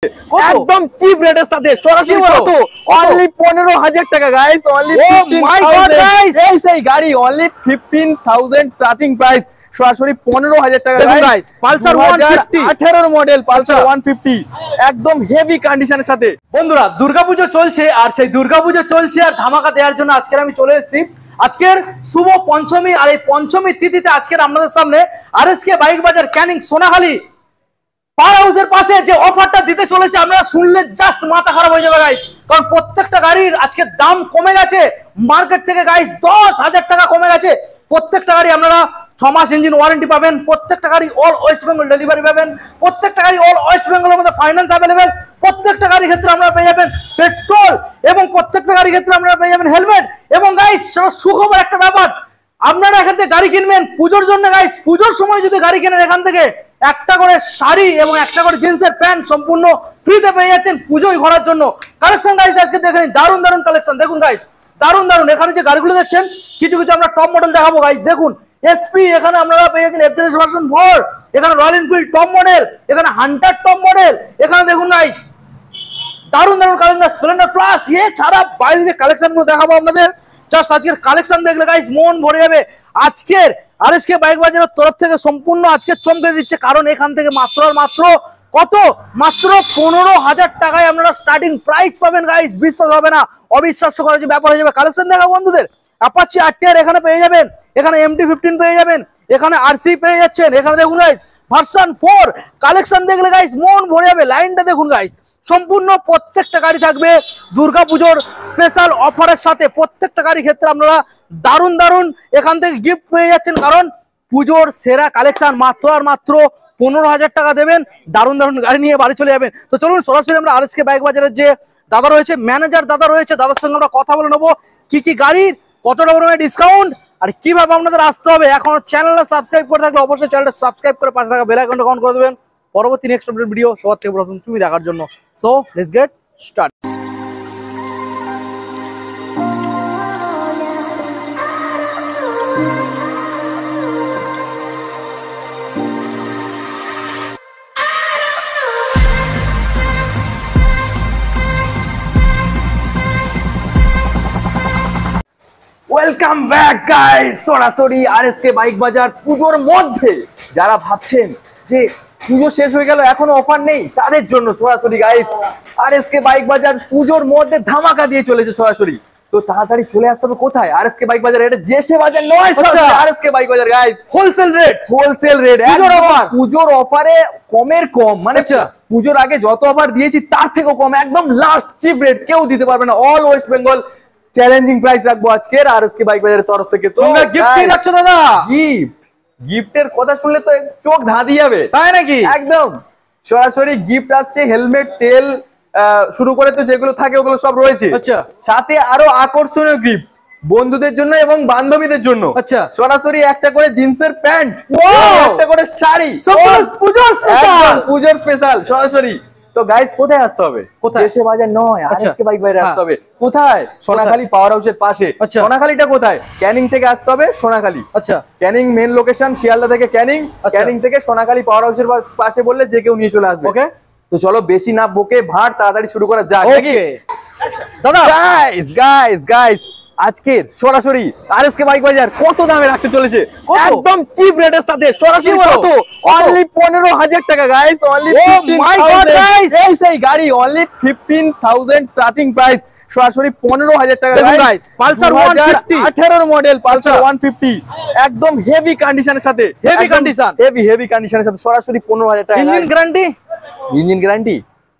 একদম চিপ রেটের সাথে সরাসরি কত অনলি 15000 টাকা গাইস অনলি মাই গড গাইস এই সেই গাড়ি অনলি 15000 স্টার্টিং প্রাইস সরাসরি 15000 টাকা গাইস পালসার 150 18 মডেল পালসার 150 একদম হেভি কন্ডিশনের সাথে। বন্ধুরা দুর্গাপূজা চলছে আর সেই দুর্গাপূজা চলছে আর ধামাকা দেওয়ার জন্য আজকে আমি চলে এসেছি। আজকের শুভ পঞ্চমী আর এই পঞ্চমী তিথিতে আজকের আপনাদের সামনে আরএসকে বাইক বাজার ক্যানিং সোনাখালী পাওয়ার হাউসের পাশে যে অফারটা দিতে চলেছে আপনারা শুনলে জাস্ট মাথা খারাপ হয়ে যাবে গাইস, কারণ প্রত্যেকটা গাড়ির আজকে দাম কমে গেছে মার্কেট থেকে গাইস 10,000 টাকা কমে গেছে। প্রত্যেকটা গাড়ি আপনারা 6 মাস ইঞ্জিন ওয়ারেন্টি পাবেন, প্রত্যেকটা গাড়ি অল ওয়েস্ট বেঙ্গল ডেলিভারি পাবেন, প্রত্যেকটা গাড়ি অল ওয়েস্ট বেঙ্গলের মধ্যে ফাইন্যান্স অ্যাভেলেবেল, প্রত্যেকটা গাড়ির ক্ষেত্রে আপনারা পেয়ে যাবেন পেট্রোল এবং প্রত্যেকটা গাড়ির ক্ষেত্রে আপনারা পেয়ে যাবেন হেলমেট। এবং গাইস সুখবর একটা ব্যাপার, আপনারা এখান থেকে গাড়ি কিনবেন পুজোর জন্য গাইস, পুজোর সময় যদি গাড়ি কেনেন এখান থেকে একটা করে শাড়ি এবং একটা করে জিন্সের প্যান্ট সম্পূর্ণ ফ্রিতে পেয়ে যাচ্ছেন পুজোয় ঘোরার জন্য। কালেকশন গাইস আজকে দেখেন দারুণ দারুণ কালেকশন, দেখুন গাইস দারুণ দারুণ। এখানে যে গাড়িগুলো দেখছেন কিছু কিছু আমরা টপ মডেল দেখাবো গাইস। দেখুন এসপি, এখানে আপনারা পেয়ে যাচ্ছেন F-Series ভার্সন 4, এখানে রয়্যাল এনফিল্ড টপ মডেল, এখানে হান্টার টপ মডেল, এখানে দেখুন গাইস দারুণ দারুণ কালেকশন স্প্লেন্ডার প্লাস। ছাড়া বাইরে যে কালেকশন গুলো দেখাবো আপনাদের, জাস্ট আজকের কালেকশন দেখলে গাইস মন ভরে যাবে। আজকের আরএসকে বাইক বাজারের তরফ থেকে সম্পূর্ণ আজকে চমকে দিচ্ছে, কারণ এখান থেকে মাত্র কত মাত্র 15,000 টাকায় আপনারা স্টার্টিং প্রাইস পাবেন গাইস। বিশ্বাস হবে না, অবিশ্বাস্য করার যে ব্যাপার হয়ে যাবে। কালেকশন দেখা বন্ধুদের অ্যাপাচি আরটিআর এখানে পেয়ে যাবেন, এখানে MT-15 পেয়ে যাবেন, এখানে আরসি পেয়ে যাচ্ছেন, এখানে দেখুন গাইস ভার্সন 4 কালেকশন দেখলে গাইস মন ভরে যাবে। লাইনটা দেখুন গাইস, সম্পূর্ণ প্রত্যেকটা গাড়ি থাকবে দুর্গাপুজোর স্পেশাল অফারের সাথে। প্রত্যেকটা গাড়ির ক্ষেত্রে আপনারা দারুণ দারুণ এখান থেকে গিফট পেয়ে যাচ্ছেন, কারণ পুজোর সেরা কালেকশন মাত্র আর মাত্র 15,000 টাকা দেবেন, দারুণ দারুণ গাড়ি নিয়ে বাড়ি চলে যাবেন। তো চলুন সরাসরি আমরা আরএসকে বাইক বাজারের যে দাদা রয়েছে, ম্যানেজার দাদা রয়েছে, দাদার সঙ্গে আমরা কথা বলে নেবো কি কি গাড়ির কতটা পরিমাণে ডিসকাউন্ট আর কিভাবে আপনাদের আসতে হবে। এখন চ্যানেলটা সাবস্ক্রাইব করে থাকলে অবশ্যই চ্যানেলটা সাবস্ক্রাইব করে পাশে থাকা বেল আইকনটা অন করে দেবেন পরবর্তী নেক্সট আপডেট ভিডিও সবার থেকে প্রথম তুমি দেখার জন্য। So let's get start. Welcome back guys, সরাসরি আরএসকে বাইক বাজার পুজোর মধ্যে। যারা ভাবছেন যে পুজো শেষ হয়ে গেল এখনো অফার নেই, তাদের জন্য সরাসরি গাইস আরএসকে বাইক বাজার পুজোর মধ্যে ধামাকা দিয়ে চলেছে সরাসরি। তো তাড়াতাড়ি চলে আসতে হবে কোথায়? আরএসকে বাইক বাজার। এটা জেসে বাজার নয়, আরএসকে বাইক বাজার গাইস। হোলসেল রেট পুজোর অফারে কমের কম, মানে পুজোর আগে যত অফার দিয়েছি তার থেকেও কম, একদম লাস্ট চিপ রেট, কেউ দিতে পারবে না। All West Bengal challenging price রাখবো আজকে আরএসকে বাইক বাজারের তরফ থেকে। তোমরা গিফট রাখছো দাদা? গিফটের কথা শুনলে তো চোখ ধাঁধি যাবে, তাই নাকি? একদম সরাসরি গিফট আসছে, হেলমেট, তেল শুরু করে তো যেগুলো থাকে ওগুলো সব রয়েছে। আচ্ছা, সাথে আরো আকর্ষণীয় গিফট বন্ধুদের জন্য এবং বান্ধবীদের জন্য। আচ্ছা, সরাসরি একটা করে জিন্সের প্যান্ট, একটা করে শাড়ি, পুজোর স্পেশাল সরাসরি। তো গাইস কোথায় আসতে হবে? দেশে বাজার নয়, আরএসকে বাইক বাজারে আসতে হবে। কোথায়? সোনাখালী পাওয়ার হাউসের পাশে। সোনাখালীটা কোথায়? ক্যানিং থেকে আসতে হবে সোনাখালী। আচ্ছা, ক্যানিং মেন লোকেশন শিয়ালদা থেকে ক্যানিং, ক্যানিং থেকে সোনাখালী পাওয়ার হাউসের পাশে বললে যে কেউ নিয়ে চলে আসবে। ওকে, তো চলো বেশি না বকে ভাট তাড়াতাড়ি শুরু করা যাক নাকি দাদা? গাইস গাইস গাইস আজকের সরাসরি আরএসকে বাইক বাজার কত দামে রাখতে চলেছে একদম চিপ রেটের সাথে। সরাসরি কত অনলি 15,000 টাকা গাইস, অনলি মাই গড গাইস এই সেই গাড়ি অনলি 15,000 স্টার্টিং প্রাইস, সরাসরি 15,000 টাকা গাইস। পালসার 150 18 মডেল পালসার 150 একদম হেভি কন্ডিশনের সাথে, হেভি কন্ডিশন, হেভি কন্ডিশনের সাথে সরাসরি 15,000 টাকা। ইঞ্জিন গ্যারান্টি, ইঞ্জিন গ্যারান্টি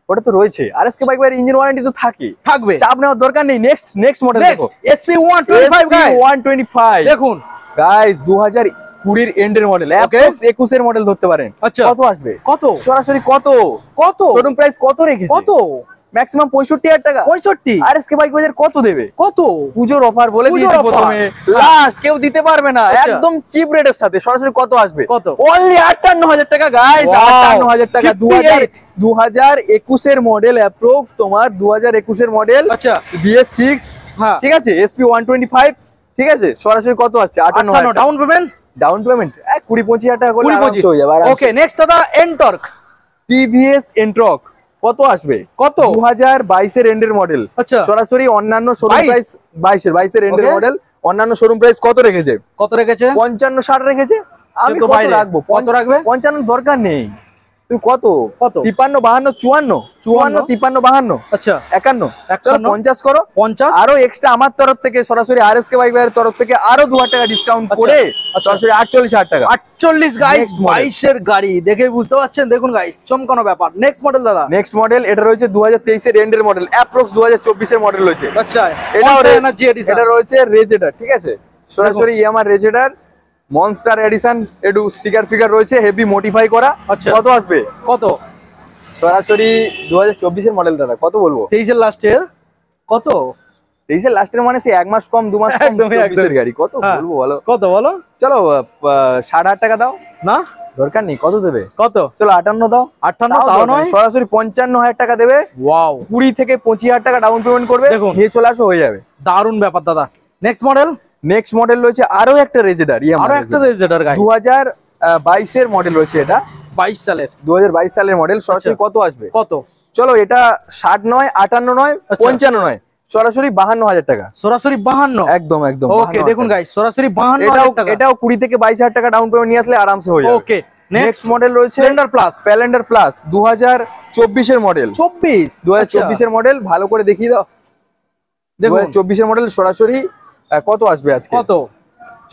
ওটা তো রয়েছে। আরএসকে বাইক বাজার ইঞ্জিন ওয়ারেন্টি তো থাকবে, চাপ নেওয়ার দরকার নেই। নেক্সট মডেল দেখো, SP 125 গাইস, 125 দেখুন গাইস 2020 এর এন্ডের মডেল, 21 এর মডেল ধরতে পারেন। আচ্ছা, কত আসবে? কত সরাসরি কত শোরুম প্রাইস কত রেখেছে? কত ম্যাক্সিমাম 65,000 টাকা। 65 আরএসকে বাইক বাজার কত দেবে? কত পুজোর অফার বলে দিয়েছি প্রথমে, লাস্ট কেউ দিতে পারবে না, একদম চিপ রেটের সাথে। সরাসরি কত আসবে? কত? অনলি 58,000 টাকা গাইস, 58,000 টাকা। 2021 এর মডেল, অ্যাপ্রক্স তোমার 2021 এর মডেল। আচ্ছা, BS6 ঠিক আছে, SP 125 ঠিক আছে। সরাসরি কত আসছে? 58,000। ডাউন পেমেন্ট 20-25,000 টাকা করে হয়ে যাবে। ওকে, নেক্সট দাদা এনটর্ক, TVS এনটর্ক কত আসবে? কত? 2022 এর এন্ডের মডেল। আচ্ছা, সরাসরি অন্যান্য শোরুম প্রাইস 22 এর এন্ডের মডেল, অন্যান্য শোরুম প্রাইস কত রেখেছে? কত রেখেছে? 55-60 রেখেছে। আমি তো কত বাইরে রাখবো? কত রাখবে? 55 দরকার নেই। তুই কত? কত? 53 52 54 53 52 আচ্ছা 51 চলো 50 করো। 50 আরো এক্সট্রা আমার তরফ থেকে সরাসরি আরএসকে বাইক বাজারের তরফ থেকে আরো 2000 টাকা ডিসকাউন্ট করে সরাসরি 48,000 টাকা। 48 গাইস, 22 এর গাড়ি দেখে বুঝতে পারছেন। দেখুন গাইস, চমকানো ব্যাপার। নেক্সট মডেল দাদা। নেক্সট মডেল এটা রয়েছে 2023 এর এন্ডের মডেল, অ্যাপ্রক্স 2024 এর মডেল রয়েছে। আচ্ছা, এটা রয়েছে রেজেডার, ঠিক আছে? সরাসরি ইয়ামার রেজেডার মনস্টার এডিশন, একটু স্টিকার ফিগার রয়েছে, হেভি মডিফাই করা। আচ্ছা, কত আসবে? কত? সরাসরি 2024 এর মডেল দাদা, কত বলবো? 23 এর লাস্টের কত? 23 এর লাস্টের মানে সে এক মাস কম 2 মাস কম 24 এর গাড়ি, কত বলবো বলো? কত বলো? চলো 60,000 টাকা দাও। না দরকার নেই, কত দেবে? কত? চলো 58 দাও। 58 তাও নয়, সরাসরি 55,000 টাকা দেবে। ওয়াও, 20 থেকে 25,000 টাকা ডাউন পেমেন্ট করবে, দেখুন নিয়ে চলে আসো, হয়ে যাবে। দারুণ ব্যাপার দাদা। Next model. নেক্সট মডেল রয়েছে আরো একটা রেজেডার, আরো একটা রেজেডার গাইস, 2022 এর মডেল রয়েছে। এটা 22 সালের 2022 সালের মডেল। সরাসরি কত আসবে? কত? চলো এটা 60 নয়, 58 নয়, 55 নয়, সরাসরি 52,000 টাকা। সরাসরি 52? একদম একদম। ওকে, দেখুন গাইস, সরাসরি 52,000 টাকা। এটাও 20 থেকে 22,000 টাকা ডাউন পেমেন্ট নিয়ে আসলে আরামসে হয়ে যাবে। ওকে, নেক্সট মডেল রয়েছে স্প্লেন্ডার প্লাস। স্প্লেন্ডার প্লাস 2024 এর মডেল। 2024 এর মডেল, ভালো করে দেখিয়ে দাও। দেখো 2024 এর মডেল। সরাসরি কত আসবে আজকে? কত?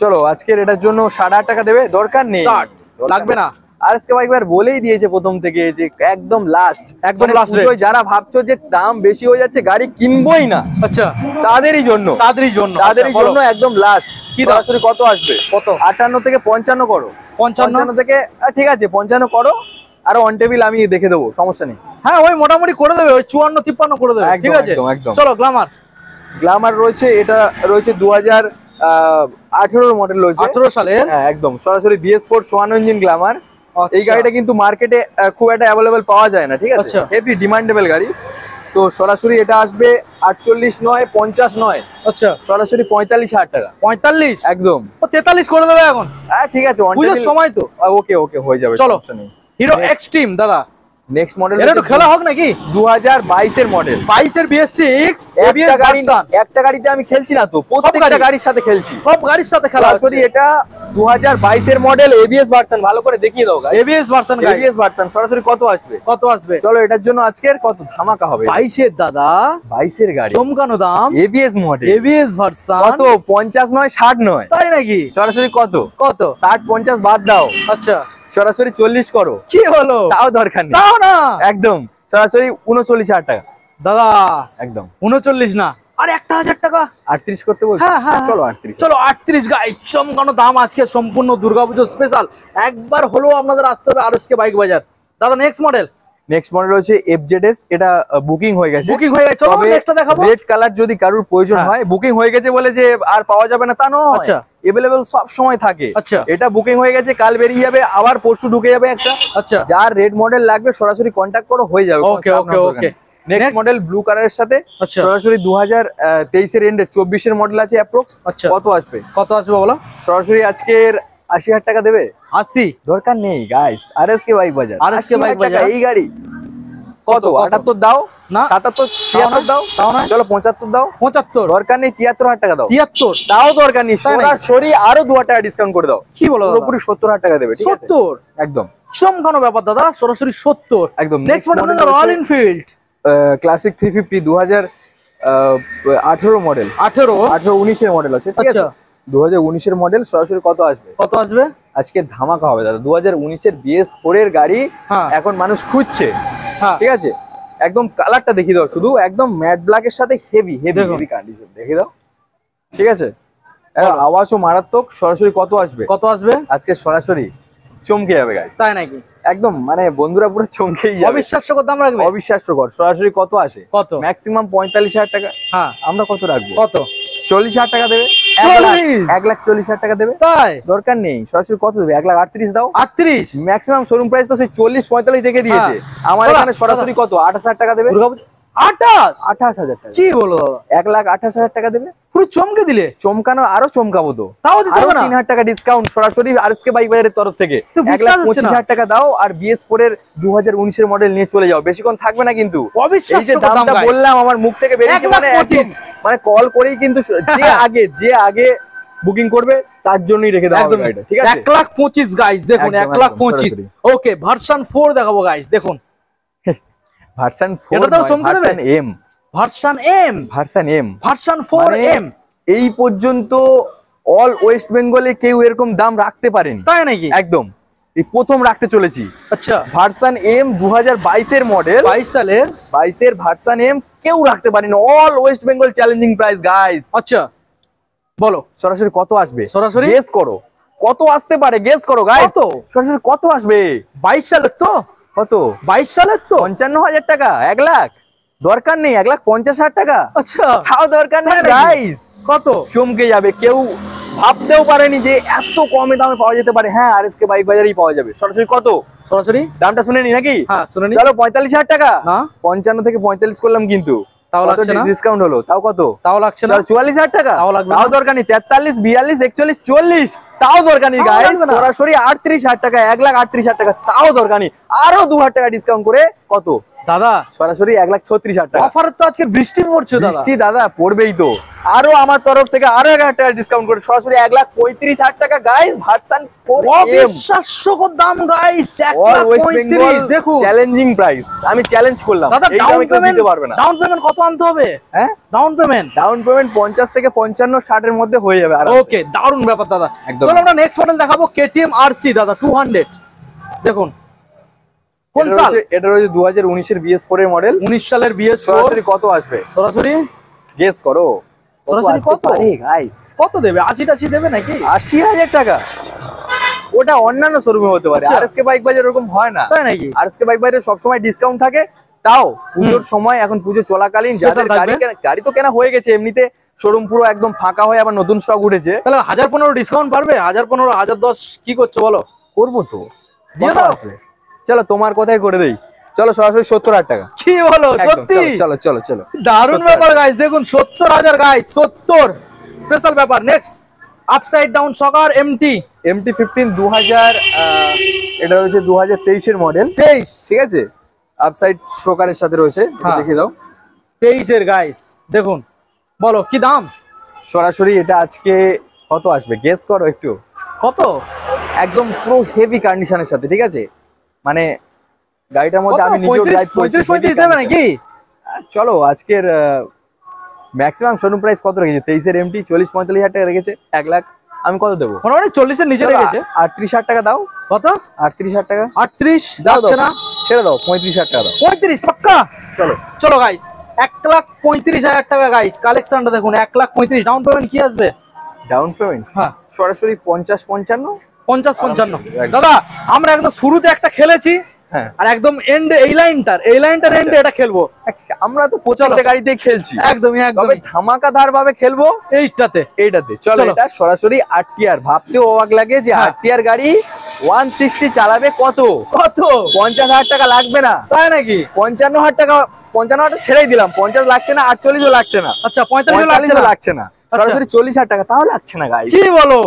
চলো আজকের এটার জন্য 60,000 টাকা দেবে, দরকার নেই, 60 লাগবে না। আরএসকে বাইক বাজার বলেই দিয়েছে প্রথম থেকে যে একদম লাস্ট, একদম লাস্ট। যারা ভাবছো যে দাম বেশি হয়ে যাচ্ছে গাড়ি কিনবোই না, আচ্ছা, তাদেরই জন্য একদম লাস্ট। সরাসরি কত আসবে? কত? 58 থেকে 55 করো। 55 থেকে ঠিক আছে 55 করো, আর অন টেবিল আমি দেখে দেবো, সমস্যা নেই। হ্যাঁ, ওই মোটামুটি করে দেবে, ওই 54-53 করে দেবে, ঠিক আছে? চলো গ্ল্যামার। গ্ল্যামার রয়েছে, এটা রয়েছে 2018 মডেল রয়েছে, 18 সালের। হ্যাঁ একদম। সরাসরি BS4 সোয়ানো ইঞ্জিন গ্ল্যামার। এই গাড়িটা কিন্তু মার্কেটে খুব একটা অ্যাভেলেবেল পাওয়া যায় না, ঠিক আছে? হেভি ডিমান্ডেবল গাড়ি। তো সরাসরি এটা আসবে 48 নয়, 50 নয়, আচ্ছা, সরাসরি 45,000 টাকা। 45 একদম। ও 43 করে দেবে এখন। হ্যাঁ ঠিক আছে, পুজোর সময় তো। ওকে ওকে, হয়ে যাবে, চলো সমস্যা নেই। হিরো এক্সট্রিম দাদা। নেক্সট মডেল এটা একটু খেলা হোক নাকি? 2022 এর মডেল, 22 এর BS6 ABS ভার্সন। একটা গাড়িতে আমি খেলছি না তো, প্রত্যেকটা গাড়ির সাথে খেলছি, সব গাড়ির সাথে খেলা হচ্ছে। সরাসরি এটা 2022 এর মডেল, ABS ভার্সন, ভালো করে দেখিয়ে দাও guys. ABS version guys, ABS version. সরাসরি কত আসবে? কত আসবে? চলো এটার জন্য আজকের কত ধামাকা হবে। 22 এর দাদা, 22 এর গাড়ি, চমকানো দাম, ABS মডেল, ABS ভার্সন। কত? 50 নয়, 60 নয়, তাই নাকি? সরাসরি কত? কত? 60 50 বাদ দাও, আচ্ছা, সরাসরি 40 করো। কি হলো? তাও দরকার নেই, তাও না, একদম সরাসরি 39,000 টাকা দাদা। একদম 39 না, আর 1,000 টাকা 38 করতে বলছি। হ্যাঁ, চলো 38। চলো 38 গাই, চমকানো দাম আজকে, সম্পূর্ণ দুর্গাপুজো স্পেশাল। একবার হলো আপনাদের আসতে হবে আরএসকে বাইক বাজার। দাদা নেক্সট মডেল। নেক্সট মডেল রয়েছে FZS, এটা বুকিং হয়ে গেছে। চলো নেক্সটটা দেখাবো। রেড কালার যদি কারোর প্রয়োজন হয়, বুকিং হয়ে গেছে বলে যে আর পাওয়া যাবে না তা নয়, আচ্ছা, अवेलेबल সব সময় থাকে। আচ্ছা, এটা বুকিং হয়ে গেছে, কাল বেরিয়ে যাবে, আবার পরশু ঢুকে যাবে একটা। আচ্ছা, যার রেড মডেল লাগবে সরাসরি কন্টাক্ট করো, হয়ে যাবে। ওকে ওকে ওকে। নেক্সট মডেল ব্লু কালারের সাথে, সরাসরি 2023 এর এন্ডে 24 এর মডেল আছে অ্যাপ্রক্স। আচ্ছা, কত আসবে? কত আসবে বলো? সরাসরি আজকের 80,000 টাকা দেবে। 80 দরকার নেই গাইস, আরএসকে বাইক বাজার, আরএসকে বাইক বাজার। এই গাড়ি কত? 78 দাও না, 77 76 দাও, তাও না, চলো 75 দাও। 75 দরকার নেই, 73,000 টাকা দাও। 73 দাও, দরকার নেই, সরাসরি আরো 2,000 টাকা ডিসকাউন্ট করে দাও। কি বলো? পুরোপুরি 70,000 টাকা দেবে, ঠিক আছে? 70 একদম চমকানো ব্যাপার দাদা, সরাসরি 70 একদম। Next model royal Enfield classic 350 2018 model, 19 এর মডেল আছে, ঠিক আছে? 2019 এর মডেল, সরাসরি কত আসবে? কত আসবে? আজকে ধামাকা হবে দাদা। 2019 এর BS4 এর গাড়ি এখন মানুষ খুঁজছে, ঠিক আছে? একদম কালারটা দেখিয়ে দাও, শুধু একদম ম্যাট ব্ল্যাক এর সাথে হেভি হেভি হেভি কন্ডিশন দেখিয়ে দাও, ঠিক আছে? আওয়াজও মারাত্মক। সরাসরি কত আসবে? কত আসবে আজকে? সরাসরি চমকে যাবে গাইস, তাই নাকি? একদম মানে বন্ধুরা পুরো চমকেই যাবে। অবিশ্বাস্যকর দাম রাখবে, অবিশ্বাস্যকর। সরাসরি কত আসে? কত? ম্যাক্সিমাম 45,000 টাকা। হ্যাঁ, আমরা কত রাখবো? কত? 40,000 টাকা দেবে। 1,40,000 টাকা দেবে, তাই? দরকার নেই, সরাসরি কত দেবে? 1,38,000 দাও। 38 ম্যাক্সিমাম শোরুম প্রাইস তো সেই 40 45 রেখে দিয়েছে। আমার এখানে সরাসরি কত? 28,000 টাকা দেবে। 28,000 টাকা। কি বলো? 1,28,000 টাকা দেবে। পুরো চমকে দিলে। চমকানো, আরো চমকাবো তো। তাও দিতে হবে না? 3,000 টাকা ডিসকাউন্ট সরাসরি আরএসকে বাইক বাজারের তরফ থেকে। তো বিশ্বাস হচ্ছে না। 1,25,000 টাকা দাও আর BS4 এর 2019 এর মডেল নিয়ে চলে যাও, বেশিক্ষণ থাকবে না কিন্তু। এই যে দামটা বললাম আমার মুখ থেকে বেরিয়েছে, মানে কল করেই কিন্তু যে আগে বুকিং করবে তার জন্যই রেখে দেওয়া হবে গাড়িটা, ঠিক আছে? 1,25,000 গাইস, দেখুন 1,25,000। ওকে, ভার্সন 4 দেখাবো গাইস, দেখুন ভার্সন 4, এটা তো চমকে দেবে। Version M, version 4M। এই পর্যন্ত অল ওয়েস্ট বেঙ্গলে কেউ এরকম দাম রাখতে পারেনি, তাই নাকি? একদম এই প্রথম রাখতে চলেছি। আচ্ছা, ভার্সন এম 2022 এর মডেল, 22 সালের 22 এর ভার্সন এম কেউ রাখতে পারেনি, all West Bengal challenging price guys. আচ্ছা বলো সরাসরি কত আসবে? সরাসরি গেস করো কত আসতে পারে, গেস করো গাইস। কত? সরাসরি কত আসবে? 22 সালের তো? কত? 22 সালের তো 55,000 টাকা। 1 লাখ দরকার নেই, 1,50,000 টাকা। আচ্ছা, তাও দরকার নেই গাইস। কত? চমকে যাবে, কেউ ভাবতেও পারেনি যে এত কমে দামে পাওয়া যেতে পারে। হ্যাঁ, আরএসকে বাইক বাজারেই পাওয়া যাবে। সরাসরি কত? সরাসরি দামটা শুনে নি নাকি? হ্যাঁ শুনে নি। চলো 45,000 টাকা। না, 55 থেকে 45 করলাম কিন্তু তাও লাগছে না। ডিসকাউন্ট হলো, তাও কত? তাও লাগছে না। 44,000 টাকা। তাও লাগবে না। তাও দরকার নেই। 43, 42, 41, 40 তাও দরকার নেই গাইস। সরাসরি 38,000 টাকা, 1,38,000 টাকা তাও দরকার নেই। আরো 2,000 টাকা ডিসকাউন্ট করে কত দাদা? সরাসরি 1,36,000 টাকা। অফার তো আজকে বৃষ্টি পড়ছে দাদা। বৃষ্টি দাদা পড়বেই তো। আরো আমার তরফ থেকে আরো 1,000 টাকা ডিসকাউন্ট করে সরাসরি 1,35,000 টাকা গাইস। ভার্সন 4M, অবিশ্বাস্যকর দাম গাইস। অল ওয়েস্ট বেঙ্গল দেখুন চ্যালেঞ্জিং প্রাইস। আমি চ্যালেঞ্জ করলাম, দাদা। এই দামে কেউ দিতে পারবে না। ডাউন পেমেন্ট কত আনতে হবে? হ্যাঁ, ডাউন পেমেন্ট 50 থেকে 55, 60 এর মধ্যে হয়ে যাবে। ওকে, দারুণ ব্যাপার দাদা। একদম। চলো আমরা নেক্সট মডেল দেখাবো, KTM RC দাদা 200। দেখুন কোন সাল? এটা রয়েছে 2019 এর BS4 এর মডেল। 19 সালের BS4। সরাসরি কত আসবে? সরাসরি গেস করো। সরাসরি কত পারে গাইস? কত দেবে? 80 দেবে নাকি? 80,000 টাকা। ওটা অন্যান্য শোরুমে হতে পারে, আচ্ছা। আরএসকে বাইক বাজার এরকম হয় না, তাই নাকি? আরএসকে বাইক বাজারে সবসময় ডিসকাউন্ট থাকে। তাও পুজোর সময়, এখন পুজো চলাকালীন Special থাকবে। গাড়ি তো কেনা হয়ে গেছে, এমনিতে শোরুম পুরো একদম ফাঁকা হয়ে আবার নতুন স্টক উঠেছে। তাহলে 1,015 ডিসকাউন্ট পারবে? 1,015, 1,010 কি করছো বলো? করবো তো, দিয়ে কত দাও। আসবে? চলো তোমার কথাই করে দেই। চলো সরাসরি 70,000 টাকা। কি বলো? একদম, সত্যি? চলো চলো চলো। দারুণ ব্যাপার গাইস, দেখুন 70,000 গাইস, 70 স্পেশাল ব্যাপার। নেক্সট আপসাইড ডাউন শকার MT-15 2000, এটা রয়েছে 2023 এর মডেল। 23, ঠিক আছে, আপসাইড শোকারের সাথে রয়েছে, এটা হ্যাঁ। দেখিয়ে দাও। 23 এর গাইস, দেখুন বলো কি দাম? সরাসরি এটা আজকে কত আসবে? গেস করো একটু। কত? একদম পুরো হেভি কন্ডিশনের সাথে, ঠিক আছে? মানে গাড়িটার মধ্যে আমি নিজেও ড্রাইভ করেছি। 35 দেবে নাকি? চলো আজকের ম্যাক্সিমাম শোরুম প্রাইস কত রেখেছে? 23 এর MT 40-45,000 টাকা রেখেছে। 1 লাখ আমি কত দেবো? মোটামুটি 40 এর নিচে রেখেছে। 38,000 টাকা দাও। কত? 38,000 টাকা 38 দাও, যাচ্ছে না? ছেড়ে দাও, 35,000 টাকা দাও। 35 পাক্কা? চলো চলো গাইস, 1,35,000 টাকা গাইস। কালেকশনটা দেখুন, 1,35,000। ডাউন পেমেন্ট কি আসবে? ডাউন পেমেন্ট হ্যাঁ সরাসরি 50-55। 50-55 একদম। দাদা, আমরা একদম শুরুতে একটা খেলেছি, হ্যাঁ, আর একদম এন্ডে এই লাইনটার এন্ডে এটা খেলবো। আমরা তো প্রচন্ড গাড়িতেই খেলছি, একদমই তবে একদমই ধামাকাধার ভাবে খেলবো এইটাতে। এইটাতে। চলো চলো। এটা সরাসরি RTR। ভাবতে অবাক লাগে যে হ্যাঁ। RTR গাড়ি 160 চালাবে কত? কত? 50,000 টাকা লাগবে না। তাই নাকি? 55,000 টাকা, 55,000 ছেড়েই দিলাম। 50 লাগছে না, 48ও লাগছে না, আচ্ছা 45 লাগছে 45ও না। লাগছে না। সরাসরি 40,000 টাকা, তাও লাগছে না গাইস। কি বলো?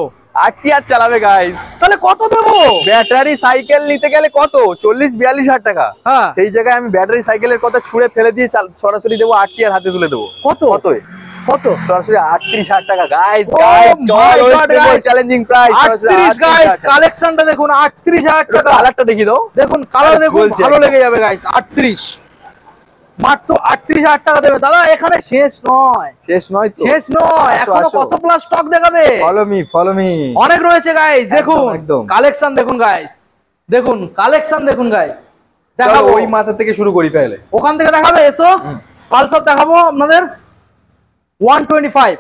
RTR চালাবে গাইস। তাহলে কত দেবো? ব্যাটারি সাইকেল নিতে গেলে কত? 40-42,000 টাকা। হ্যাঁ, সেই জায়গায় আমি ব্যাটারি সাইকেলের কথা ছুঁড়ে ফেলে দিয়ে সরাসরি দেবো RTR হাতে তুলে দেবো। কত? কত? সরাসরি 38,000 টাকা guys. my God, guys! Challenging price. 38 guys, কালেকশনটা দেখুন, 38,000 টাকা। কালারটা দেখিয়ে দাও। দেখুন কালার দেখুন, জ্বলছে ভালো একদম। লেগে যাবে গাইস। 38, মাত্র 38,000 টাকা দেবে দাদা। এখানে শেষ নয়, শেষ নয় তো, শেষ নয়, আসো, এখনো আসো। কত প্লাস স্টক দেখাবে। Follow me. অনেক রয়েছে গাইস, দেখুন একদম। কালেকশন দেখুন গাইস, দেখুন কালেকশন দেখুন গাইস। চলো দেখাবো ওই মাথা থেকে শুরু করি তাহলে। ওখান থেকে দেখাবে, এসো। পালসার দেখাবো আপনাদের 125,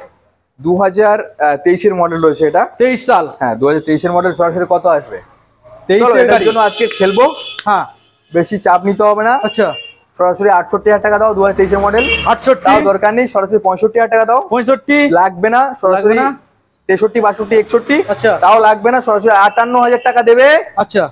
2023 এর মডেল রয়েছে এটা। 23 সাল। হ্যাঁ, 2023 এর মডেল। সরাসরি কত আসবে? 23 চলো, এর এটার গাড়ি। জন্য আজকে খেলবো, হ্যাঁ, বেশি চাপ নিতে হবে না। আচ্ছা সরাসরি 68,000 টাকা দাও। 2023 এর মডেল। 68, তাও দরকার নেই, সরাসরি 65,000 টাকা দাও। 65 লাগবে না, সরাসরি লাগবে না। 63, 62, 61 আচ্ছা তাও লাগবে না। সরাসরি 58,000 টাকা দেবে, আচ্ছা,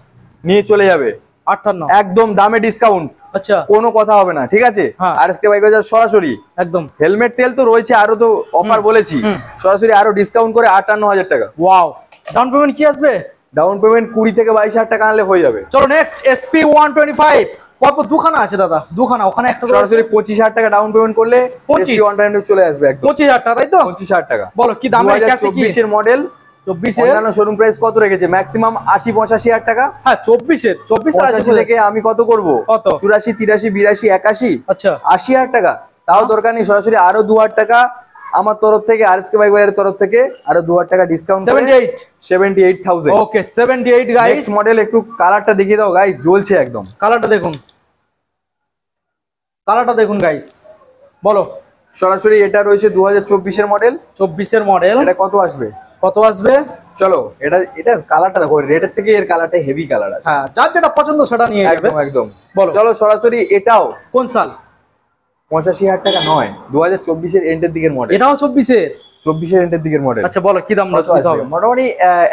নিয়ে চলে যাবে। 58 একদম দামে ডিসকাউন্ট। আচ্ছা কোনো কথা হবে না, ঠিক আছে। আরএসকে বাইক বাজার সরাসরি একদম হেলমেট তেল তো রয়েছে, আরো তো অফার বলেছি, সরাসরি আরো ডিসকাউন্ট করে 58,000 টাকা। ওয়াও, ডাউন পেমেন্ট কি আসবে? ডাউন পেমেন্ট 20 থেকে 22,000 টাকা আনলে হয়ে যাবে। চলো নেক্সট SP 125, পরপর দুখানা আছে দাদা, দুখানা, ওখানে একটা সরাসরি 25,000 টাকা ডাউন পেমেন্ট করলে 25 125 চলে আসবে একদম। 25,000 টাকা, তাই তো? 25,000 টাকা। বলো কি দামে ক্যাসে কি? 2024 এর মডেল, 24 এর অন্যান্য শোরুম প্রাইস কত রেখেছে? ম্যাক্সিমাম 80-85,000 টাকা। হ্যাঁ 24 থেকে আমি কত করব? কত? 84 83 82 81। আচ্ছা 80,000 টাকা, তাও দরকার নেই, সরাসরি আরো 2,000 টাকা আমার তরফ থেকে, আরএসকে বাইক বাজারের তরফ থেকে আরো 2,000 টাকা ডিসকাউন্ট, 78,000। ওকে 78 গাইস। নেক্সট মডেল, একটু কালারটা দেখিয়ে দাও গাইস, জ্বলছে একদম। কালারটা দেখুন, কালারটা দেখুন গাইস, বলো। সরাসরি এটা রয়েছে 2024 এর মডেল। 24 এর মডেল, এটা কত আসবে? কত আসবে? চলো এটা কালারটা দেখো, রেটের থেকে এর কালারটা হেভি কালার আছে। হ্যাঁ, যার যেটা পছন্দ সেটা নিয়ে যাবে একদম একদম। বলো। চলো সরাসরি এটাও কোন সাল? 85,000 টাকা নয়, 2024 এর এন্ডের দিকের মডেল। এটাও 24 এর? 24 এর এন্ডের দিকের মডেল। আচ্ছা বলো কি দাম রাখতে হবে? মোটামুটি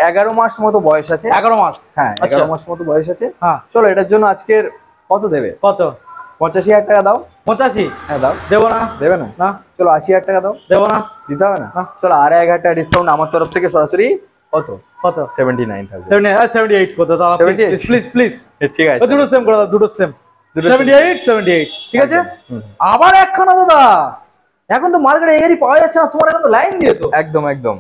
11 মাস মতো বয়স আছে। 11 মাস? হ্যাঁ 11 মাস মতো বয়স আছে। হ্যাঁ চলো এটার জন্য আজকের কত দেবে? কত? 85,000 টাকা দাও। 85? হ্যাঁ দাও। দেবো না। দেবে না? না। চলো 80,000 টাকা দাও। দেবো না। দিতে হবে না? চলো আর 1,000 টাকা ডিসকাউন্ট আমার তরফ থেকে, সরাসরি কত? কত? 79,000। 78 কত দাও? Please please. ঠিক আছে, দুটো সেম করে দাও, দুটো সেম। 78 ঠিক আছে। আবার একখানা দাদা, এখন তো মার্কেটে এরই পাওয়া যাচ্ছে না, তোমার এখন তো লাইন দিয়ে তো। একদম একদম।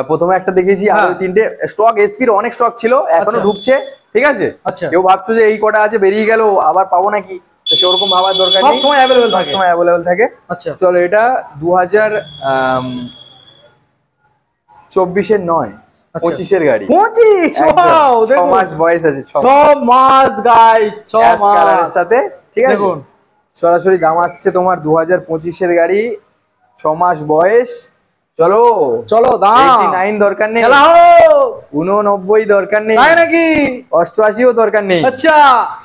প্রথমে একটা দেখিয়েছি, আরো 3টে স্টক, এসপির অনেক স্টক ছিল, এখনো ঢুকছে, ঠিক আছে। আচ্ছা কেউ ভাবছো যে এই কটা আছে বেরিয়ে গেল আবার পাবো নাকি, তো সেরকম ভাবার দরকার নেই, সব সময় अवेलेबल থাকে, সব সময় अवेलेबल থাকে। আচ্ছা চলো এটা 2024 এর নয়, 25 এর গাড়ি। 25? ওয়াও, 6 মাস বয়স আছে, 6 মাস গাইস, 6 মাস কালারের সাথে, ঠিক আছে। দেখুন সরাসরি দাম আসছে তোমার 2025 এর গাড়ি, 6 মাস বয়স। চলো চলো দাম 89 দরকার নেই, খেলা হোক। 89 দরকার নেই, তাই নাকি? 88ও দরকার নেই, আচ্ছা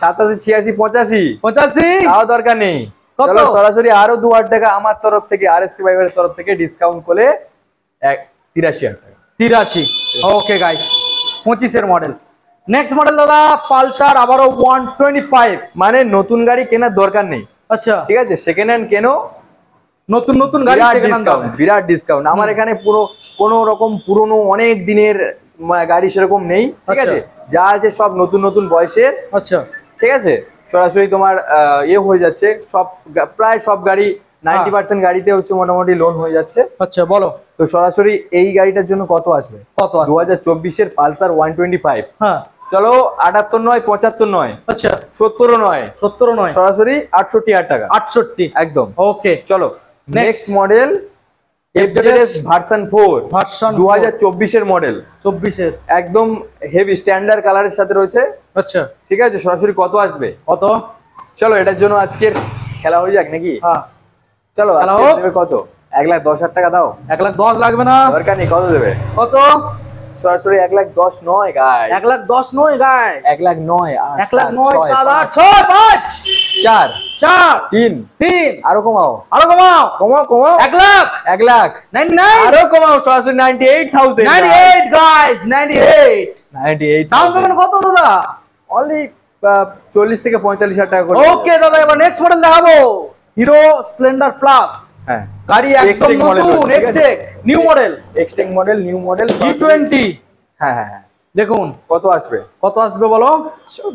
87 86 85 85 তাও দরকার নেই। কত? চলো সরাসরি আরো 2,000 টাকা আমার তরফ থেকে, আরএসকে বাইকের তরফ থেকে ডিসকাউন্ট করে 83,000 টাকা। 83। ওকে গাইস, 25 এর মডেল। নেক্সট মডেল দাদা, পালসার আবারও 125। মানে নতুন গাড়ি কেনার দরকার নেই, আচ্ছা ঠিক আছে, সেকেন্ড হ্যান্ড কেনো, নতুন নতুন গাড়ি সেকেন্ড হ্যান্ড দাম, বিরাট ডিসকাউন্ট। আমার এখানে পুরো কোনো রকম পুরনো অনেক দিনের গাড়ি সেরকম নেই, ঠিক আছে, যা আছে সব নতুন নতুন বয়সের। আচ্ছা ঠিক আছে, সরাসরি তোমার হয়ে যাচ্ছে সব, প্রায় সব গাড়ি 90% গাড়িতে হচ্ছে মোটামুটি লোন হয়ে যাচ্ছে। আচ্ছা বলো। তো সরাসরি এই গাড়িটার জন্য কত আসবে? কত আসবে? 2024 এর পালসার 125। হ্যাঁ চলো 78 নয়, 75 নয়, আচ্ছা 70 নয়, 70 নয়, সরাসরি 68,000 টাকা। 68 একদম। ওকে চলো next model, FZS version 4, version 2024 এর মডেল, 24 এর, একদম হেভি স্ট্যান্ডার্ড কালারের সাথে রয়েছে। আচ্ছা ঠিক আছে, সরাসরি কত আসবে? কত? চলো এটার জন্য আজকের খেলা হয়ে যাক নাকি? হ্যাঁ চলো খেলা আজকে হোক। দেবে কত? 1,10,000 টাকা দাও। 1,10,000 লাগবে না, দরকার নেই, কত দেবে? কত? সরাসরি 1,10,000 নয় গাই, 1,10,000 নয় গাইস, 1,09,000 1,09,000 7 8 6 5 4 4 3 3 আরো কমাও, আরো কমাও, কমাও কমাও, 1,00,000 1,00,000 আরো কমাও, সরাসরি 98,000 98 গাইস, 98 98 দাম পেমেন্ট কত দাদা? অনলি 40 থেকে 45,000 টাকা করে। ওকে দাদা, এবার নেক্সট মডেল দেখাবো, হিরো স্প্লেন্ডার প্লাস। হ্যাঁ গাড়ি একদম X-Tech model নতুন, রয়েছে, ঠিক আছে? X-Tech new model, Xtec model, new model, G20। হ্যাঁ হ্যাঁ হ্যাঁ। দেখুন কত আসবে? কত আসবে বলো?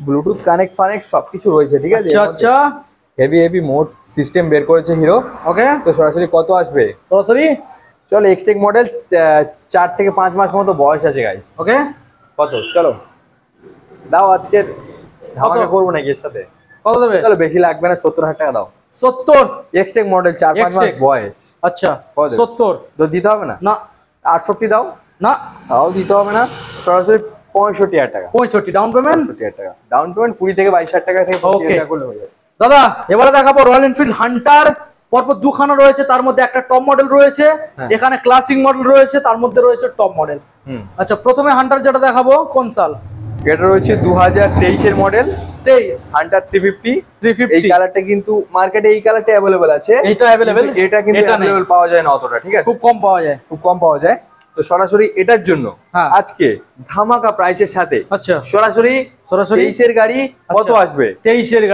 ব্লুটুথ কানেক্ট ফানেক্ট সবকিছু রয়েছে, ঠিক আছে। আচ্ছা আচ্ছা হেভি হেভি মোড সিস্টেম বের করেছে হিরো। ওকে, তো সরাসরি কত আসবে? সরাসরি চলো এক্সটেক মডেল 4 থেকে 5 মাস মতো বয়স আছে গাইস। ওকে কত? চলো দাও, আজকের ধামাকা করবো নাকি এর সাথে? কত দেবে? চলো বেশি লাগবে না, 70,000 টাকা দাও। 70? এক্সটেক মডেল 4-5 মাস X-Tech বয়স। আচ্ছা কত দেবে? 70 তো দিতে হবে না? না 68 দাও। না তাও দিতে হবে না, সরাসরি 65,000 টাকা। 65 ডাউন পেমেন্ট। 65,000 টাকা ডাউন পেমেন্ট, 20 থেকে 22,000 টাকা থেকে 25,000 টাকা করলে হয়ে যাবে। দাদা এবারে দেখাবো রয়্যাল এনফিল্ড হান্টার, পরপর দুখানা রয়েছে, তার মধ্যে একটা টপ মডেল রয়েছে, এখানে ক্লাসিক মডেল রয়েছে, তার মধ্যে রয়েছে টপ মডেল। আচ্ছা প্রথমে হান্টার যেটা দেখাবো, কোন সাল? এটা রয়েছে 2023 এর মডেল, 23 হান্টার 350। 350 এই কালারটা কিন্তু মার্কেটে এই কালারটা अवेलेबल আছে, এইটা अवेलेबल, এটা কিন্তু এটা নেই, अवेलेबल পাওয়া যায় না অতটা, ঠিক আছে, খুব কম পাওয়া যায়। খুব কম পাওয়া যায়। তো সরাসরি এটার জন্য আজকে ধামাকা প্রাইসের সাথে আচ্ছা সরাসরি 23 এর গাড়ি কত আসবে? 23 এর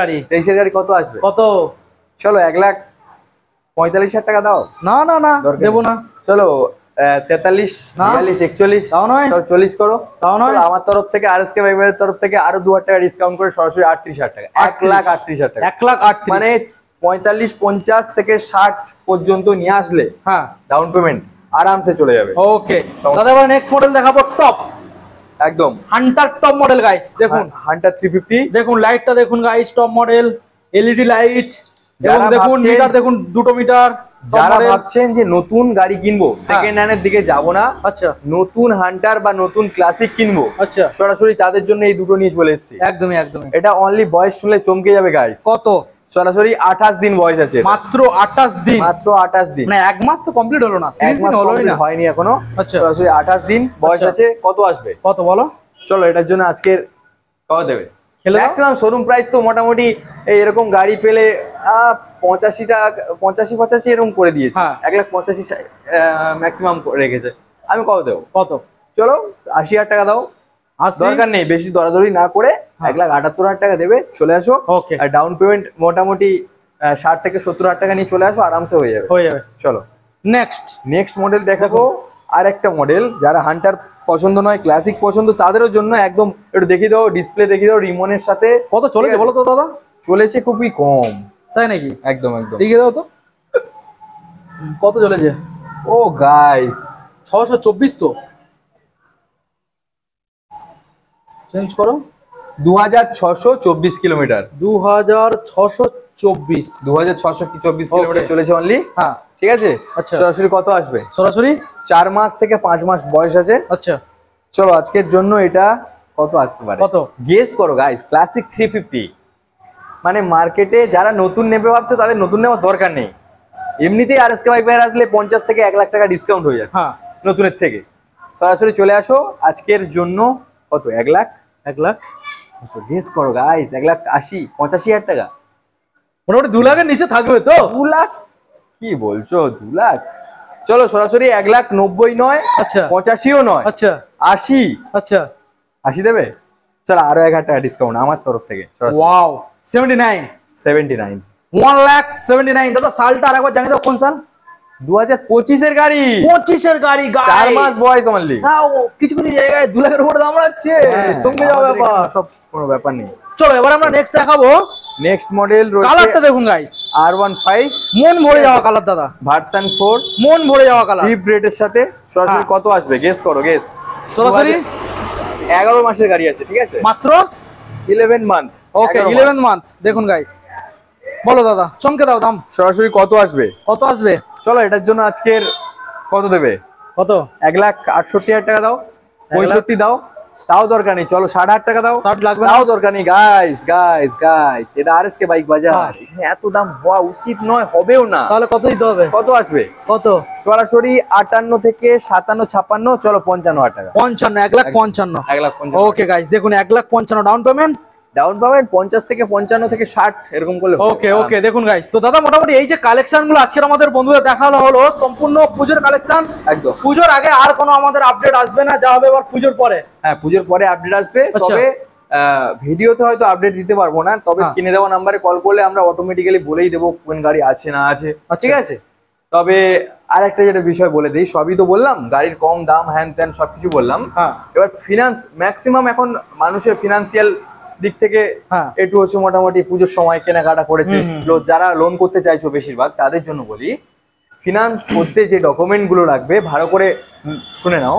গাড়ি কত আসবে? কত? চলো 1,45,000 টাকা দাও। না না না দেবো না। চলো 43, 42, 41 তাও নয়, 40 করো। তাও নয়। আমার তরফ থেকে আরএসকে বাইকের তরফ থেকে আরো 2,000 টাকা ডিসকাউন্ট করে সরাসরি 38,000 টাকা, 1,38,000 টাকা। 1,38,000 মানে 45, 50 থেকে 60 পর্যন্ত নিয়ে আসলে ডাউন পেমেন্ট আরামসে চলে যাবে। ওকে দাদা, এবার নেক্সট মডেল দেখাবো টপ, একদম হান্টার টপ মডেল গাইস। দেখুন হান্টার 350, দেখুন লাইটটা দেখুন guys, top model LED light, এবং দেখুন মিটার দেখুন, 2 মিটার। যারা ভাবছেন যে নতুন গাড়ি কিনবো, সেকেন্ড হ্যান্ডের দিকে যাবো না, আচ্ছা নতুন হান্টার বা নতুন ক্লাসিক কিনবো, আচ্ছা সরাসরি তাদের জন্য এই দুটো নিয়ে চলে এসেছি। একদমই একদমই। এটা অনলি বয়স শুনলে চমকে যাবে গাইস। কত? সরাসরি 28 দিন বয়স আছে, মাত্র 28 দিন, মাত্র 28 দিন, মানে 1 মাস তো কমপ্লিট হলো না, 30 দিন হলোই না, হয়নি এখনো। আচ্ছা সরাসরি 28 দিন বয়স আছে। কত আসবে? কত বলো? চলো এটার জন্য আজকের কত দেবে? খেলে দাও। ম্যাক্সিমাম শোরুম প্রাইস তো মোটামুটি এরকম গাড়ি পেলে 85 টাকা, 85 এরকম করে দিয়েছে। 1,85,000 ম্যাক্সিমাম রেখেছে। আমি কত দেবো? কত? চলো 80,000 টাকা দাও। দরকার নেই বেশি দরাদরি না করে, 1,78,000 টাকা দেবে, চলে আসো। আর ডাউন পেমেন্ট মোটামুটি 60 থেকে 70,000 টাকা নিয়ে চলে আসো, আরামসে হয়ে যাবে। চলো নেক্সট মডেল দেখাবো। আর একটা মডেল যারা হান্টার পছন্দ নয়, ক্লাসিক পছন্দ, তাদেরও জন্য একদম একটু দেখিয়ে দাও, ডিসপ্লে দেখিয়ে দাও রিমনের সাথে। কত চলেছে বলো তো দাদা? চলেছে খুবই কম। তাই নাকি? একদম একদম দেখিয়ে দাও তো কত চলেছে। ও গাইস 624 তো, চেঞ্জ করো। 2,624 কিলোমিটার, 2,624 2,624 কিলোমিটার চলেছে অনলি। ঠিক আছে। আচ্ছা সরাসরি কত আসবে? সরাসরি 4 মাস থেকে 5 মাস বয়স আছে। আচ্ছা চলো আজকের জন্য এটা কত আসতে পারে? কত গেস করো গাইস। ক্লাসিক 350, মানে মার্কেটে যারা নতুন নেবে ভাবছো তাদের নতুন নেওয়ার দরকার নেই। এমনিতেই আরএসকে বাইক বাইরে আসলে 50 থেকে 1 লাখ টাকা ডিসকাউন্ট হয়ে যাচ্ছে নতুনের থেকে। সরাসরি চলে আসো আজকের জন্য। কত? 1 লাখ। গেস করো গাইস। 1,80,000, 85,000 টাকা, মোটামুটি 2 লাখের নিচে থাকবে তো? 2 লাখ কি বলছো? 2 লাখ। চলো সরাসরি 1,90,000 নয়, আচ্ছা 85ও নয়, আচ্ছা 80। আচ্ছা 80 দেবে? চলো আরো 1,000 টাকা ডিসকাউন্ট আমার তরফ থেকে। ওয়াও 79 1,79,000 দাদা। সালটা আরেকবার জানিয়ে দাও, কোন সাল? 2025 এর গাড়ি। 25 এর গাড়ি, 4 মাস বয়স অনলি। কিছু কিছু জায়গায় 2 লাখের উপরে দাম রাখছে, চমকে যাওয়া ব্যাপার। সব কোনো ব্যাপার নেই। চলো এবার আমরা নেক্সট দেখাবো। নেক্সট মডেল রয়েছে, কালারটা দেখুন গাইস, R15, মন ভরে যাওয়া কালার দাদা, ভার্সন 4, মন ভরে যাওয়া কালার, ডিপ রেটের সাথে। সরাসরি কত আসবে? গেস করো, গেস। সরাসরি 11 মাসের গাড়ি আছে, ঠিক আছে? মাত্র 11 মান্থ। ওকে 11 মান্থ। দেখুন গাইস, বলো দাদা, চমকে দাও দাম। সরাসরি কত আসবে? কত আসবে? চলো এটার জন্য আজকের কত দেবে? কত? 1,68,000 টাকা দাও, 65 দাও, তাও দরকার নেই। চলো 60,000 টাকা দাও, 60 লাগবে, তাও দরকার নেই। গাইস এটা আরএসকে বাইক বাজার, এখানে এত দাম হওয়া উচিত নয়, হবেও না। তাহলে কত দিতে হবে? কত আসবে? কত? সরাসরি 58 থেকে 57, 56, চলো 55,000 টাকা। 55, 1,55,000। 1,55,000। ওকে গাইস দেখুন, 1,55,000 ডাউন পেমেন্ট। 50 থেকে 55 থেকে 60 এরকম করলে। ওকে দেখুন গাইস, তো দাদা মোটামুটি এই যে কালেকশন গুলো আজকের আমাদের বন্ধুদের দেখানো হলো, সম্পূর্ণ পুজোর কালেকশন। একদম পুজোর আগে আর কোনো আমাদের আপডেট আসবে না, যা হবে এবার পুজোর পরে। হ্যাঁ, পুজোর পরে আপডেট আসবে। তবে ভিডিওতে হয়তো আপডেট দিতে পারবো না, তবে স্ক্রিনে দেওয়া নাম্বারে কল করলে আমরা অটোমেটিক্যালি বলেই দেবো কোন গাড়ি আছে না আছে, ঠিক আছে? তবে আর একটা যেটা বিষয় বলে দিই, সবই তো বললাম, গাড়ির কম দাম হ্যান ত্যান সবকিছু বললাম। এবার ফিনান্স, ম্যাক্সিমাম এখন মানুষের ফিনান্সিয়াল দিক থেকে একটু হচ্ছে মোটামুটি পুজোর সময় কেনাকাটা করেছে, যারা লোন করতে চাইছো বেশিরভাগ তাদের জন্য বলি, ফিনান্স করতে যে ডকুমেন্ট গুলো লাগবে ভালো করে শুনে নাও।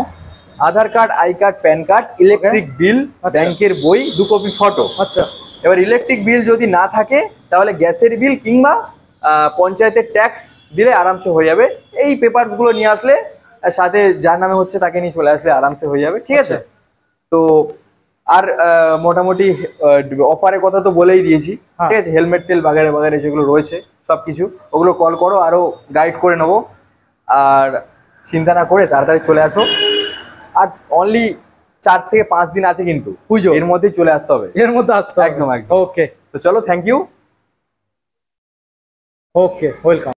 Aadhaar card, I card, PAN card, electric bill, ব্যাংকের বই, 2 কপি ফটো। আচ্ছা, এবার ইলেকট্রিক বিল যদি না থাকে তাহলে গ্যাসের বিল কিংবা পঞ্চায়েতের ট্যাক্স দিলে আরামসে হয়ে যাবে। এই পেপারস গুলো নিয়ে আসলে, সাথে যার নামে হচ্ছে তাকে নিয়ে চলে আসলে আরামসে হয়ে যাবে, ঠিক আছে? তো আর মোটামুটি অফারের কথা তো বলেই দিয়েছি, ঠিক আছে? হেলমেট তেল বাগারে বাগারে যেগুলো রয়েছে সবকিছু, ওগুলো কল করো, আরো গাইড করে নেবো। আর চিন্তা না করে তাড়াতাড়ি চলে আসো। আর অনলি 4 থেকে 5 দিন আছে কিন্তু পুজো, এর মধ্যেই চলে আসতে হবে, এর মধ্যে আসতে হবে। একদম। ওকে, তো চলো, থ্যাংক ইউ। Okay, welcome.